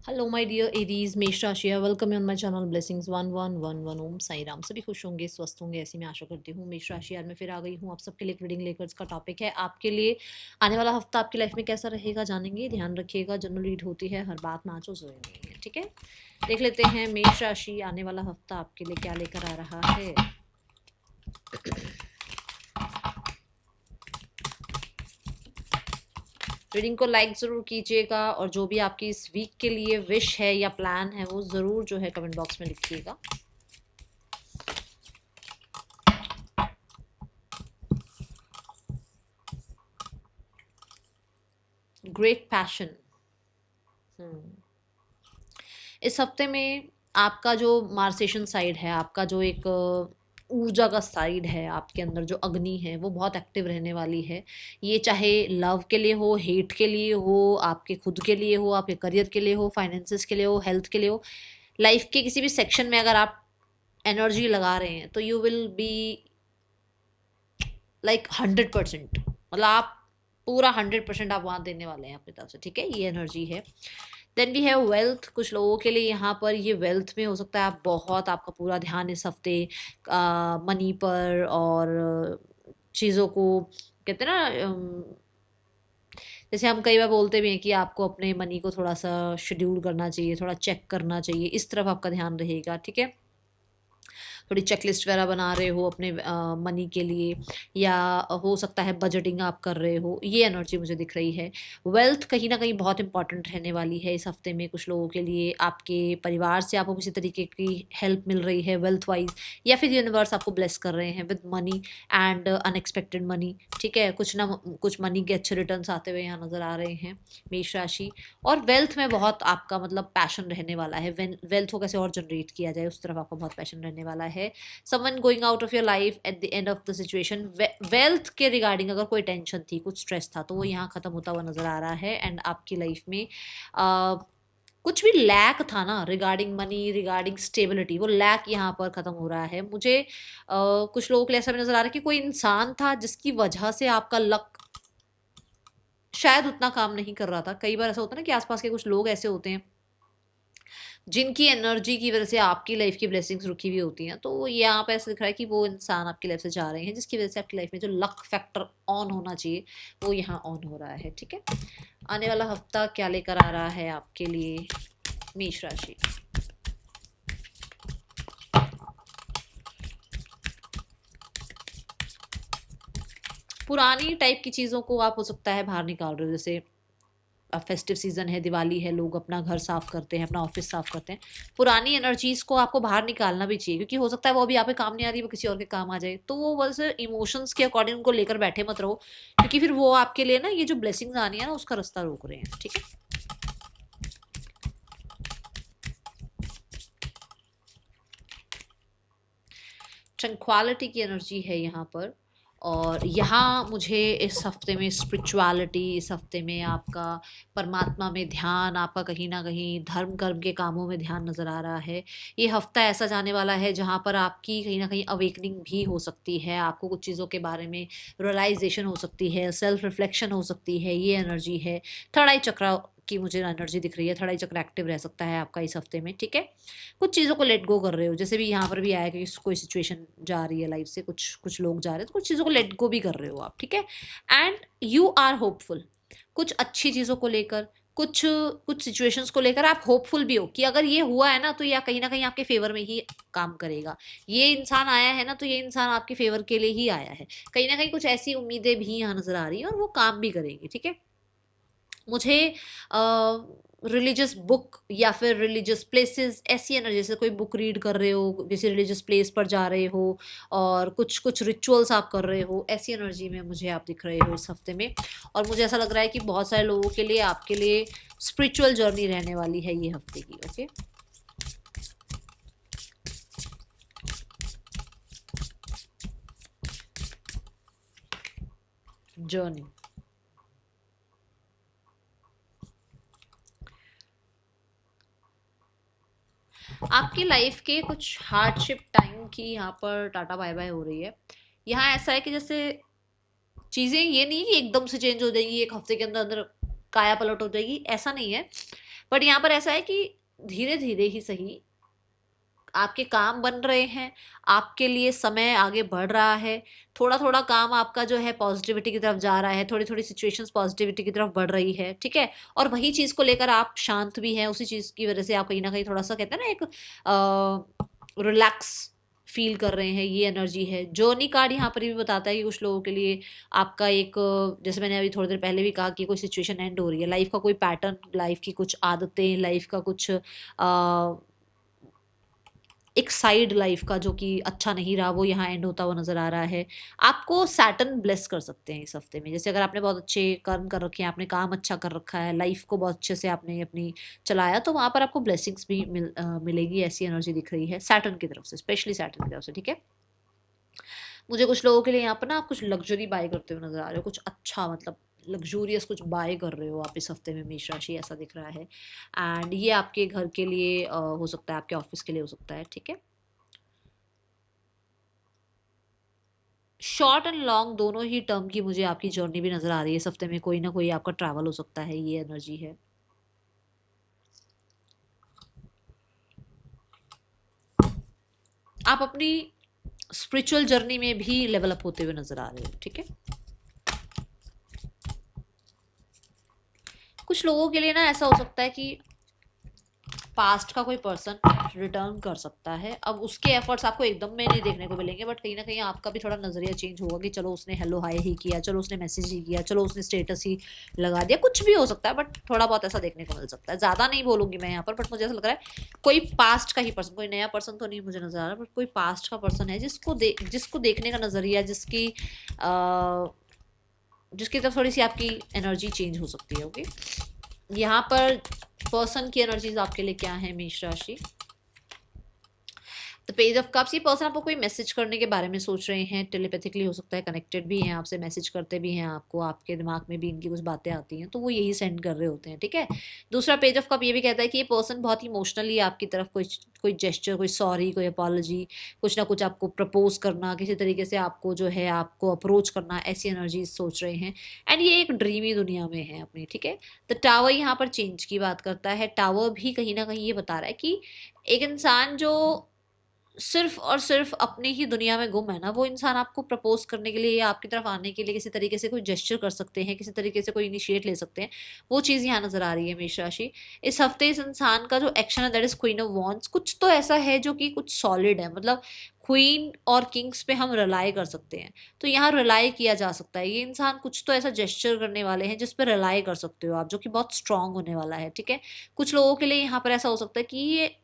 Hello my dear Aries, मेष राशि है। Welcome on my channel blessings 1111 ओम साई राम। सभी खुश होंगे, स्वस्थ होंगे, ऐसी मैं आशा करती हूँ। मेष राशि यार मैं फिर आ गई हूँ आप सबके लिए रीडिंग लेकर। इसका टॉपिक है आपके लिए आने वाला हफ्ता आपकी लाइफ में कैसा रहेगा, जानेंगे। ध्यान रखिएगा, जनरल रीड होती है, हर बात में आंचो जरूरी नहीं है, ठीक है। देख लेते हैं मेष राशि आने वाला हफ्ता आपके लिए क्या लेकर आ रहा है। रीडिंग को लाइक ज़रूर कीजिएगा और जो भी आपकी इस वीक के लिए विश है या प्लान है वो ज़रूर जो है कमेंट बॉक्स में लिखिएगा। Great passion. इस हफ्ते में आपका जो मार्सेशन साइड है, आपका जो एक ऊर्जा का साइड है, आपके अंदर जो अग्नि है वो बहुत एक्टिव रहने वाली है। ये चाहे लव के लिए हो, हेट के लिए हो, आपके खुद के लिए हो, आपके करियर के लिए हो, फाइनेंसिस के लिए हो, हेल्थ के लिए हो, लाइफ के किसी भी सेक्शन में अगर आप एनर्जी लगा रहे हैं तो यू विल बी लाइक 100%, मतलब आप पूरा 100% आप वहाँ देने वाले हैं अपनी तरफ से, ठीक है। ये एनर्जी है। Then we have wealth. कुछ लोगों के लिए यहाँ पर ये वेल्थ में हो सकता है आप बहुत, आपका पूरा ध्यान इस हफ्ते मनी पर और चीज़ों को कहते हैं ना, जैसे हम कई बार बोलते भी हैं कि आपको अपने मनी को थोड़ा सा शेड्यूल करना चाहिए, थोड़ा चेक करना चाहिए, इस तरफ आपका ध्यान रहेगा, ठीक है। थोड़ी चेकलिस्ट वगैरह बना रहे हो अपने मनी के लिए, या हो सकता है बजटिंग आप कर रहे हो, ये एनर्जी मुझे दिख रही है। वेल्थ कहीं ना कहीं बहुत इंपॉर्टेंट रहने वाली है इस हफ्ते में कुछ लोगों के लिए। आपके परिवार से आपको किसी तरीके की हेल्प मिल रही है वेल्थ वाइज, या फिर यूनिवर्स आपको ब्लेस कर रहे हैं with money and unexpected money, ठीक है। कुछ ना कुछ मनी के अच्छे रिटर्न्स आते हुए यहाँ नज़र आ रहे हैं मेष राशि। और वेल्थ में बहुत आपका मतलब पैशन रहने वाला है। वेल्थ को कैसे और जनरेट किया जाए उस तरफ आपका बहुत पैशन रहने वाला है। Someone going out of your life at the end of the situation. Wealth के रिगार्डिंग अगर कोई टेंशन थी, कुछ स्ट्रेस था, तो वो यहाँ खत्म होता हुआ नजर आ रहा है। एंड आपकी लाइफ में कुछ भी लैक था ना रिगार्डिंग मनी, रिगार्डिंग स्टेबिलिटी, वो लैक यहाँ पर खत्म हो रहा है। मुझे कुछ लोगों के लिए ऐसा भी नजर आ रहा है कि कोई इंसान था जिसकी वजह से आपका लक शायद उतना काम नहीं कर रहा था। कई बार ऐसा होता है ना कि आसपास के कुछ लोग ऐसे होते हैं जिनकी एनर्जी की वजह से आपकी लाइफ की ब्लेसिंग्स रुकी हुई होती हैं। तो यहाँ पे ऐसा दिख रहा है कि वो इंसान आपकी लाइफ से जा रहे हैं जिसकी वजह से आपकी लाइफ में जो लक फैक्टर ऑन होना चाहिए वो यहाँ ऑन हो रहा है, ठीक है। आने वाला हफ्ता क्या लेकर आ रहा है आपके लिए मेष राशि। पुरानी टाइप की चीज़ों को आप हो सकता है बाहर निकाल रहे हो। जैसे अब फेस्टिव सीजन है, दिवाली है, लोग अपना घर साफ करते हैं, अपना ऑफिस साफ करते हैं। पुरानी एनर्जीज को आपको बाहर निकालना भी चाहिए, क्योंकि हो सकता है वो अभी आप पे काम नहीं आ रही, वो किसी और के काम आ जाए। तो वो बस इमोशंस के अकॉर्डिंग उनको लेकर बैठे मत रहो, क्योंकि फिर वो आपके लिए ना ये जो ब्लेसिंग्स आनी है ना उसका रास्ता रोक रहे हैं, ठीक है। ट्रंक्वालिटी की एनर्जी है यहाँ पर। और यहाँ मुझे इस हफ्ते में स्पिरिचुअलिटी, इस हफ्ते में आपका परमात्मा में ध्यान, आपका कहीं ना कहीं धर्म कर्म के कामों में ध्यान नज़र आ रहा है। ये हफ्ता ऐसा जाने वाला है जहाँ पर आपकी कहीं ना कहीं अवेकनिंग भी हो सकती है, आपको कुछ चीज़ों के बारे में रियलाइजेशन हो सकती है, सेल्फ रिफ्लेक्शन हो सकती है, ये एनर्जी है। थर्ड आई चक्र की मुझे एनर्जी दिख रही है। थर्ड आई चक्र एक्टिव रह सकता है आपका इस हफ्ते में, ठीक है। कुछ चीज़ों को लेट गो कर रहे हो, जैसे भी यहाँ पर भी आया कि कोई सिचुएशन जा रही है लाइफ से, कुछ कुछ लोग जा रहे हैं, तो कुछ चीज़ों को लेट गो भी कर रहे हो आप, ठीक है। एंड यू आर होपफुल कुछ अच्छी चीज़ों को लेकर, कुछ कुछ सिचुएशंस को लेकर आप होपफुल भी हो कि अगर ये हुआ है ना तो यह कहीं ना कहीं आपके फेवर में ही काम करेगा। ये इंसान आया है ना तो ये इंसान आपके फेवर के लिए ही आया है। कहीं ना कहीं कुछ ऐसी उम्मीदें भी यहाँ नजर आ रही हैं और वो काम भी करेगी, ठीक है। मुझे रिलीजियस बुक या फिर रिलीजियस प्लेसेस, ऐसी एनर्जी, जैसे कोई बुक रीड कर रहे हो, किसी रिलीजियस प्लेस पर जा रहे हो और कुछ कुछ रिचुअल्स आप कर रहे हो, ऐसी एनर्जी में मुझे आप दिख रहे हो इस हफ्ते में। और मुझे ऐसा लग रहा है कि बहुत सारे लोगों के लिए आपके लिए स्पिरिचुअल जर्नी रहने वाली है ये हफ्ते की, ओके। जर्नी आपकी लाइफ के कुछ हार्डशिप टाइम की यहाँ पर टाटा बाय बाय हो रही है। यहाँ ऐसा है कि जैसे चीज़ें ये नहीं कि एकदम से चेंज हो जाएंगी, एक हफ्ते के अंदर अंदर काया पलट हो जाएगी, ऐसा नहीं है। बट यहाँ पर ऐसा है कि धीरे धीरे ही सही आपके काम बन रहे हैं, आपके लिए समय आगे बढ़ रहा है, थोड़ा थोड़ा काम आपका जो है पॉजिटिविटी की तरफ जा रहा है, थोड़ी थोड़ी सिचुएशंस पॉजिटिविटी की तरफ बढ़ रही है, ठीक है। और वही चीज़ को लेकर आप शांत भी हैं, उसी चीज़ की वजह से आप कहीं ना कहीं थोड़ा सा कहते हैं ना एक रिलैक्स फील कर रहे हैं, ये एनर्जी है। जर्नी कार्ड यहाँ पर भी बताता है कि कुछ लोगों के लिए आपका एक जैसे मैंने अभी थोड़ी देर पहले भी कहा कि कोई सिचुएशन एंड हो रही है, लाइफ का कोई पैटर्न, लाइफ की कुछ आदतें, लाइफ का कुछ एक साइड लाइफ का जो कि अच्छा नहीं रहा वो यहाँ एंड होता हुआ नजर आ रहा है। आपको सैटर्न ब्लेस कर सकते हैं इस हफ्ते में, जैसे अगर आपने बहुत अच्छे कर्म कर रखे हैं, आपने काम अच्छा कर रखा है, लाइफ को बहुत अच्छे से आपने अपनी चलाया, तो वहाँ पर आपको ब्लेसिंग्स भी मिलेगी, ऐसी एनर्जी दिख रही है सैटर्न की तरफ से, स्पेशली सैटर्न की तरफ से, ठीक है। मुझे कुछ लोगों के लिए यहाँ पर ना आप कुछ लग्जरी बाय करते हुए नजर आ रहे हो, कुछ अच्छा मतलब लग्जूरियस कुछ बाय कर रहे हो आप इस हफ्ते में, मेष राशि, ऐसा दिख रहा है। एंड ये आपके घर के लिए हो सकता है, आपके ऑफिस के लिए हो सकता है, ठीक है। शॉर्ट एंड लॉन्ग दोनों ही टर्म की मुझे आपकी जर्नी भी नजर आ रही है इस हफ्ते में, कोई ना कोई आपका ट्रैवल हो सकता है, ये एनर्जी है। आप अपनी स्पिरिचुअल जर्नी में भी लेवल अप होते हुए नजर आ रहे हो, ठीक है। कुछ लोगों के लिए ना ऐसा हो सकता है कि पास्ट का कोई पर्सन रिटर्न कर सकता है, अब उसके एफर्ट्स आपको एकदम में नहीं देखने को मिलेंगे, बट कहीं ना कहीं आपका भी थोड़ा नजरिया चेंज होगा कि चलो उसने हेलो हाय ही किया, चलो उसने मैसेज ही किया, चलो उसने स्टेटस ही लगा दिया, कुछ भी हो सकता है, बट थोड़ा बहुत ऐसा देखने को मिल सकता है। ज्यादा नहीं बोलूंगी मैं यहाँ पर, बट मुझे ऐसा लग रहा है कोई पास्ट का ही पर्सन, कोई नया पर्सन तो नहीं मुझे नजर आ रहा, बट कोई पास्ट का पर्सन है जिसको देखने का नजरिया, जिसकी तरफ थोड़ी सी आपकी एनर्जी चेंज हो सकती है। ओके, यहाँ पर पर्सन की एनर्जीज आपके लिए क्या है मेष राशि। द पेज ऑफ कप्स, ये पर्सन आपको कोई मैसेज करने के बारे में सोच रहे हैं, टेलीपैथिकली हो सकता है, कनेक्टेड भी हैं आपसे, मैसेज करते भी हैं आपको, आपके दिमाग में भी इनकी कुछ बातें आती हैं तो वो यही सेंड कर रहे होते हैं, ठीक है। दूसरा पेज ऑफ कप ये भी कहता है कि ये पर्सन बहुत इमोशनली आपकी तरफ कोई जेस्चर, कोई सॉरी, कोई अपॉलॉजी, कुछ ना कुछ आपको प्रपोज करना, किसी तरीके से आपको जो है आपको अप्रोच करना, ऐसी एनर्जीज सोच रहे हैं। एंड ये एक ड्रीमी दुनिया में है अपनी, ठीक है। द टावर यहाँ पर चेंज की बात करता है, टावर भी कहीं ना कहीं ये बता रहा है कि एक इंसान जो सिर्फ और सिर्फ अपनी ही दुनिया में गुम है ना, वो इंसान आपको प्रपोज करने के लिए या आपकी तरफ आने के लिए किसी तरीके से कोई जेस्चर कर सकते हैं, किसी तरीके से कोई इनिशिएट ले सकते हैं, वो चीज़ यहाँ नजर आ रही है मेष राशि। इस हफ्ते इस इंसान का जो एक्शन है that is queen of wands, कुछ तो ऐसा है जो कि कुछ सॉलिड है, मतलब क्वीन और किंग्स पे हम रिलाई कर सकते हैं, तो यहाँ रिलाई किया जा सकता है। ये इंसान कुछ तो ऐसा जेस्चर करने वाले हैं जिस पर रिलाई कर सकते हो आप, जो कि बहुत स्ट्रांग होने वाला है, ठीक है। कुछ लोगों के लिए यहाँ पर ऐसा हो सकता है कि ये,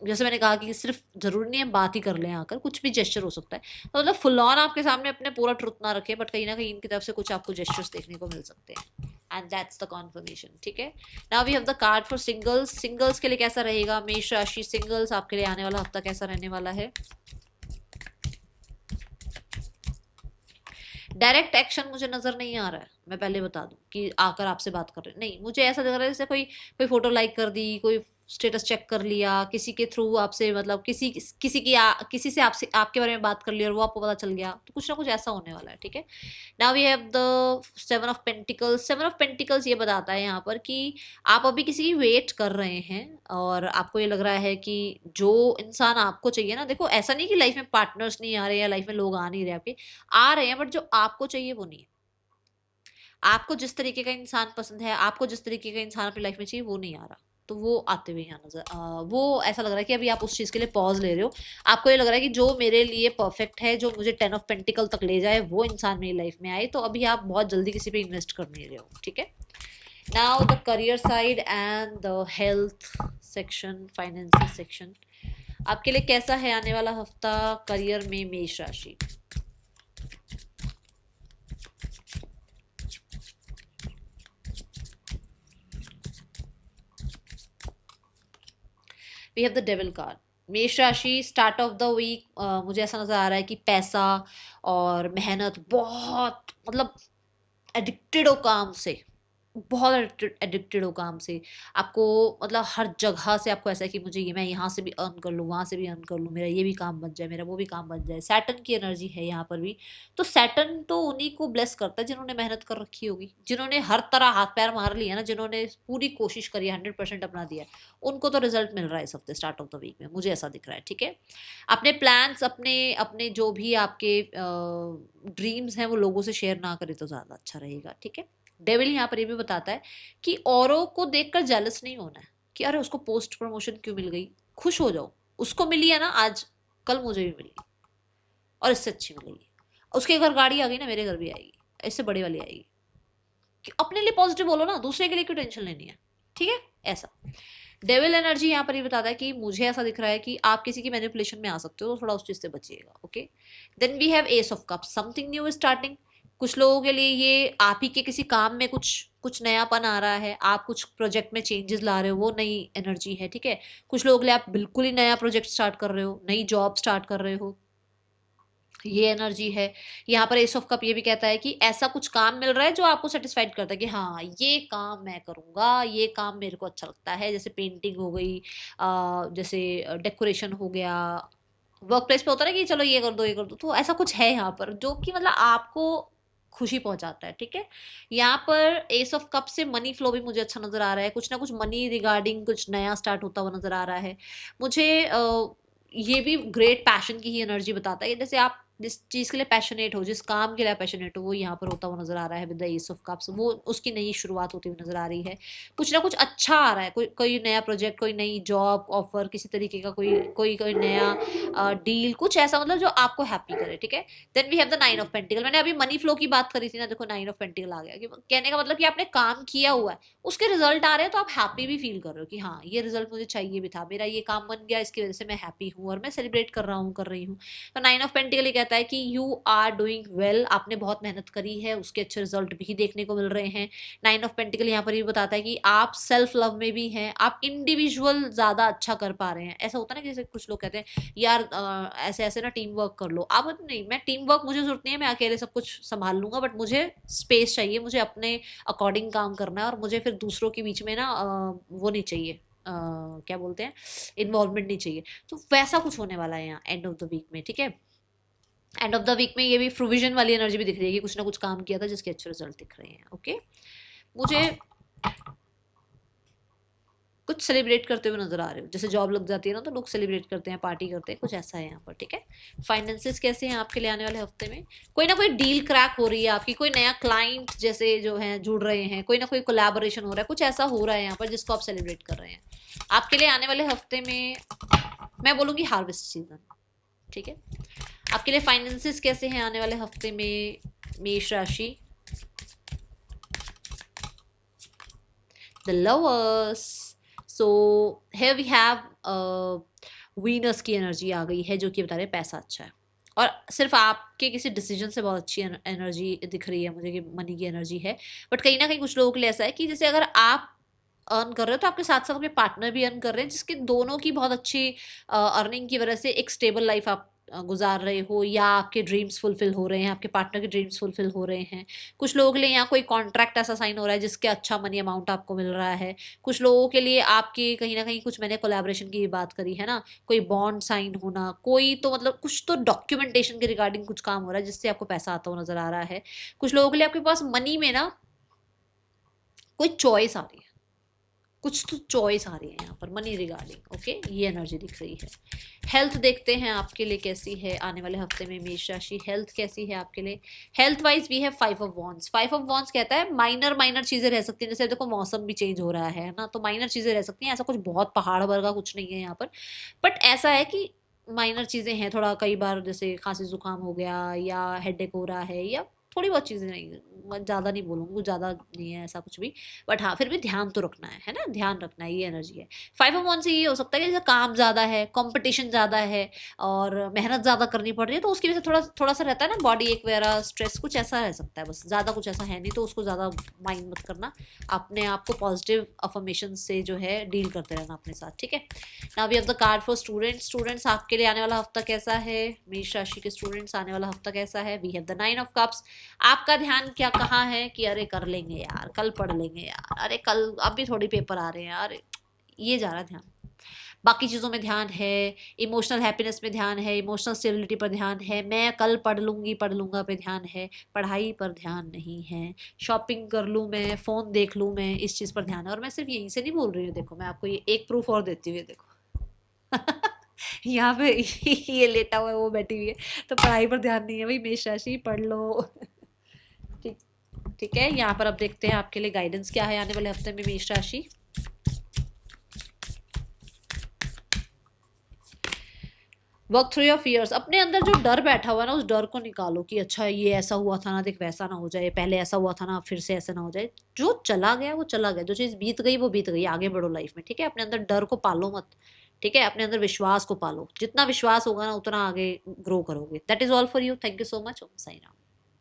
जैसे मैंने कहा कि सिर्फ जरूरी नहीं है बात ही कर लें आकर, कुछ भी जेस्चर हो सकता है, तो मतलब फुल ऑन आपके सामने अपने पूरा ट्रुथ ना रखें, बट कहीं ना कहीं इनकी तरफ से कुछ आपको जेस्चर्स देखने को मिल सकते हैं, एंड दैट्स द कॉन्फर्मेशन, ठीक है। Now we have the card for singles, singles के लिए कैसा रहेगा मेष राशि, सिंगल्स आपके लिए आने वाला हफ्ता कैसा रहने वाला है। डायरेक्ट एक्शन मुझे नजर नहीं आ रहा है, मैं पहले बता दूं कि आकर आपसे बात कर रहे हैं, नहीं, मुझे ऐसा लग रहा है जैसे कोई कोई फोटो लाइक कर दी, कोई स्टेटस चेक कर लिया, किसी के थ्रू आपसे, मतलब किसी से आपसे आपके बारे में बात कर ली और वो आपको पता चल गया, तो कुछ ना कुछ ऐसा होने वाला है, ठीक है। Now we have the seven of pentacles, seven of pentacles ये बताता है यहाँ पर कि आप अभी किसी की वेट कर रहे हैं और आपको ये लग रहा है कि जो इंसान आपको चाहिए ना, देखो ऐसा नहीं कि लाइफ में पार्टनर्स नहीं आ रहे या लाइफ में लोग आ नहीं रहे, आपके आ रहे हैं, बट जो आपको चाहिए वो नहीं है। आपको जिस तरीके का इंसान पसंद है, आपको जिस तरीके का इंसान अपनी लाइफ में चाहिए वो नहीं आ रहा, तो वो आते हुए यहाँ नजर वो ऐसा लग रहा है कि अभी आप उस चीज़ के लिए पॉज ले रहे हो, आपको ये लग रहा है कि जो मेरे लिए परफेक्ट है, जो मुझे 10 ऑफ पेंटिकल तक ले जाए, वो इंसान मेरी लाइफ में आए, तो अभी आप बहुत जल्दी किसी पे इन्वेस्ट कर नहीं रहे हो, ठीक है। Now the career side and the health section, financial section, आपके लिए कैसा है आने वाला हफ्ता करियर में मेष राशि। We have the devil card, मेष राशि स्टार्ट ऑफ द वीक मुझे ऐसा नजर आ रहा है कि पैसा और मेहनत बहुत, मतलब एडिक्टेड हो काम से, बहुत एडिक्टेड हो काम से, आपको मतलब हर जगह से आपको ऐसा है कि मुझे ये, मैं यहाँ से भी अर्न कर लूँ, वहाँ से भी अर्न कर लूँ, मेरा ये भी काम बन जाए, मेरा वो भी काम बन जाए। सैटर्न की एनर्जी है यहाँ पर भी। तो सैटर्न तो उन्हीं को ब्लेस करता है जिन्होंने मेहनत कर रखी होगी, जिन्होंने हर तरह हाथ पैर मार लिया ना, जिन्होंने पूरी कोशिश करी, 100% अपना दिया, उनको तो रिजल्ट मिल रहा है इस हफ्ते स्टार्ट ऑफ द वीक में, मुझे ऐसा दिख रहा है। ठीक है, अपने प्लान्स, अपने अपने जो भी आपके ड्रीम्स हैं वो लोगों से शेयर ना करें तो ज़्यादा अच्छा रहेगा। ठीक है, डेविल यहाँ पर ये भी बताता है कि औरों को देखकर जेलस नहीं होना है कि अरे उसको पोस्ट प्रमोशन क्यों मिल गई, खुश हो जाओ, उसको मिली है ना आज, कल मुझे भी मिली और इससे अच्छी मिलेगी, उसके घर गाड़ी आ गई ना, मेरे घर भी आएगी, इससे बड़ी वाली आएगी। कि अपने लिए पॉजिटिव बोलो ना, दूसरे के लिए क्यों टेंशन लेनी है। ठीक है, ऐसा डेविल एनर्जी यहाँ पर ये बताता है कि मुझे ऐसा दिख रहा है कि आप किसी की मैनिपुलेशन में आ सकते हो, तो थोड़ा उस चीज से बचिएगा। Okay, then we have ace of cups, something new starting. कुछ लोगों के लिए ये आप ही के किसी काम में कुछ कुछ नयापन आ रहा है, आप कुछ प्रोजेक्ट में चेंजेस ला रहे हो, वो नई एनर्जी है। ठीक है, कुछ लोगों के लिए आप बिल्कुल ही नया प्रोजेक्ट स्टार्ट कर रहे हो, नई जॉब स्टार्ट कर रहे हो, ये एनर्जी है। यहाँ पर एस ऑफ कप ये भी कहता है कि ऐसा कुछ काम मिल रहा है जो आपको सेटिस्फाइड करता है कि हाँ ये काम मैं करूँगा, ये काम मेरे को अच्छा लगता है, जैसे पेंटिंग हो गई, जैसे डेकोरेशन हो गया, वर्क प्लेस पे होता है ना कि चलो ये कर दो ये कर दो, तो ऐसा कुछ है यहाँ पर जो कि मतलब आपको खुशी पहुंचाता है। ठीक है, यहाँ पर एस ऑफ कप से मनी फ्लो भी मुझे अच्छा नजर आ रहा है, कुछ ना कुछ मनी रिगार्डिंग कुछ नया स्टार्ट होता हुआ नजर आ रहा है मुझे। ये भी ग्रेट पैशन की ही एनर्जी बताता है कि जैसे आप जिस चीज़ के लिए पैशनेट हो, जिस काम के लिए पैशनेट हो, वो यहाँ पर होता हुआ नजर आ रहा है with the S of cups, वो उसकी नई शुरुआत होती हुई नजर आ रही है। कुछ ना कुछ अच्छा आ रहा है, कोई कोई नया प्रोजेक्ट, कोई नई जॉब ऑफर, किसी तरीके का कोई कोई कोई नया डील, कुछ ऐसा मतलब जो आपको हैप्पी करे। ठीक है, then we have the 9 of pentacle. मैंने अभी मनी फ्लो की बात करी थी ना, देखो 9 ऑफ पेंटिकल आ गया, कि कहने का मतलब कि आपने काम किया हुआ है, उसके रिजल्ट आ रहे हैं, तो आप हैप्पी भी फील कर रहे हो कि हाँ ये रिजल्ट मुझे चाहिए भी था, मेरा ये काम बन गया, इसकी वजह से मैं हैप्पी हूँ और मैं सेलिब्रेट कर रहा हूँ, कर रही हूँ। तो 9 ऑफ पेंटिकल ये कहता है कि यू आर डूइंग वेल, आपने बहुत मेहनत करी है, उसके अच्छे रिजल्ट भी देखने को मिल रहे हैं। 9 ऑफ पेंटिकल यहाँ पर ये बताता है कि आप सेल्फ लव में भी हैं, आप इंडिविजुअल ज्यादा अच्छा कर पा रहे हैं। ऐसा होता है ना, जैसे कुछ लोग कहते हैं यार ऐसे ऐसे ना टीम वर्क कर लो, आप नहीं, मैं टीम वर्क मुझे जरूरत नहीं है, मैं अकेले सब कुछ संभाल लूंगा, बट मुझे स्पेस चाहिए, मुझे अपने अकॉर्डिंग काम करना है, और मुझे फिर दूसरों के बीच में ना वो नहीं चाहिए, क्या बोलते हैं, इन्वॉल्वमेंट नहीं चाहिए। तो वैसा कुछ होने वाला है यहाँ एंड ऑफ द वीक में। ठीक है, एंड ऑफ द वीक में ये भी प्रोविजन वाली एनर्जी भी दिख रही है कि कुछ ना कुछ काम किया था जिसके अच्छे रिजल्ट दिख रहे हैं। ओके, मुझे कुछ सेलिब्रेट करते हुए नजर आ रहे हो, जैसे जॉब लग जाती है ना तो लोग सेलिब्रेट करते हैं, पार्टी करते हैं, कुछ ऐसा है यहाँ पर। ठीक है, फाइनेंसेस कैसे हैं आपके लिए आने वाले हफ्ते में, कोई ना कोई डील क्रैक हो रही है आपकी, कोई नया क्लाइंट जैसे जो है जुड़ रहे हैं, कोई ना कोई कोलैबोरेशन हो रहा है, कुछ ऐसा हो रहा है यहाँ पर जिसको आप सेलिब्रेट कर रहे हैं। आपके लिए आने वाले हफ्ते में मैं बोलूँगी हार्वेस्ट सीजन। ठीक है, आपके लिए फाइनेंसेस कैसे हैं आने वाले हफ्ते में मेष राशि, the lovers. So here we have Venus की एनर्जी आ गई है जो कि बता रहे हैं पैसा अच्छा है, और सिर्फ आपके किसी डिसीजन से बहुत अच्छी एनर्जी दिख रही है मुझे कि मनी की एनर्जी है। बट कहीं ना कहीं कुछ लोगों के लिए ऐसा है कि जैसे अगर आप अर्न कर रहे हो तो आपके साथ साथ अपने पार्टनर भी अर्न कर रहे हैं, जिसके दोनों की बहुत अच्छी अर्निंग की वजह से एक स्टेबल लाइफ आप गुजार रहे हो, या आपके ड्रीम्स फुलफिल हो रहे हैं, आपके पार्टनर के ड्रीम्स फुलफिल हो रहे हैं। कुछ लोगों के लिए यहाँ कोई कॉन्ट्रैक्ट ऐसा साइन हो रहा है जिसके अच्छा मनी अमाउंट आपको मिल रहा है। कुछ लोगों के लिए आपकी कहीं ना कहीं कुछ, मैंने कोलैबोरेशन की बात करी है ना, कोई बॉन्ड साइन होना, कोई तो मतलब कुछ तो डॉक्यूमेंटेशन के रिगार्डिंग कुछ काम हो रहा है जिससे आपको पैसा आता हुआ नजर आ रहा है। कुछ लोगों के लिए आपके पास मनी में ना कोई चॉइस आ रही है, कुछ तो चॉइस आ रही है यहाँ पर मनी रिगार्डिंग। ओके, ये एनर्जी दिख रही है। हेल्थ देखते हैं आपके लिए कैसी है आने वाले हफ्ते में मेष राशि, हेल्थ कैसी है आपके लिए। हेल्थ वाइज वी है 5 ऑफ वॉन्ड्स। 5 ऑफ वॉन्ड्स कहता है माइनर माइनर चीजें रह सकती हैं, जैसे देखो मौसम भी चेंज हो रहा है ना, तो माइनर चीजें रह सकती हैं, ऐसा कुछ बहुत पहाड़ वर्गा कुछ नहीं है यहाँ पर, बट ऐसा है कि माइनर चीजें हैं थोड़ा, कई बार जैसे खांसी जुकाम हो गया या हेडेक हो रहा है, या थोड़ी बहुत चीज़ें, नहीं मैं ज़्यादा नहीं बोलूँगी, कुछ ज़्यादा नहीं है ऐसा कुछ भी, बट हाँ फिर भी ध्यान तो रखना है ना, ध्यान रखना है, ये एनर्जी है। 5 ऑफ वन से ये हो सकता है कि जैसे काम ज़्यादा है, कंपटीशन ज़्यादा है और मेहनत ज़्यादा करनी पड़ रही है, तो उसकी वजह से थोड़ा थोड़ा सा रहता है ना बॉडी एक वगैरह स्ट्रेस, कुछ ऐसा रह सकता है, बस ज़्यादा कुछ ऐसा है नहीं, तो उसको ज़्यादा माइंड मत करना, अपने आप को पॉजिटिव अफर्मेशन से जो है डील करते रहना अपने साथ। ठीक है, now we have the card for students. Students आपके लिए आने वाला हफ्ता कैसा है, मेष राशि के स्टूडेंट्स आने वाला हफ्ता कैसा है। We have the 9 of cups. आपका ध्यान क्या कहाँ है कि अरे कर लेंगे यार, कल पढ़ लेंगे यार, अरे कल अभी थोड़ी पेपर आ रहे हैं यार, ये जा रहा ध्यान। बाकी चीज़ों में ध्यान है, इमोशनल हैप्पीनेस में ध्यान है, इमोशनल स्टेबिलिटी पर ध्यान है, मैं कल पढ़ लूँगी पढ़ लूँगा पे ध्यान है, पढ़ाई पर ध्यान नहीं है, शॉपिंग कर लूँ मैं, फ़ोन देख लूँ मैं, इस चीज़ पर ध्यान है। और मैं सिर्फ यहीं से नहीं बोल रही हूँ, देखो मैं आपको ये एक प्रूफ और देती हूँ, ये देखो यहाँ पे ये लेटा हुआ है, वो बैठी हुई है, तो पढ़ाई पर ध्यान नहीं है भाई, मेष राशि पढ़ लो। ठीक, ठीक है, यहाँ पर अब देखते हैं आपके लिए गाइडेंस क्या है आने वाले हफ्ते में मेष राशि। वर्क थ्रू योर फियर्स, अपने अंदर जो डर बैठा हुआ है ना, उस डर को निकालो कि अच्छा ये ऐसा हुआ था ना, देख वैसा ना हो जाए, पहले ऐसा हुआ था ना, फिर से ऐसा ना हो जाए। जो चला गया वो चला गया, जो चीज़ बीत गई वो बीत गई, आगे बढ़ो लाइफ में, ठीक है। अपने अंदर डर को पालो मत, ठीक है। अपने अंदर विश्वास को पालो, जितना विश्वास होगा ना उतना आगे ग्रो करोगे। That is all for you, thank you so much, Sai Ram.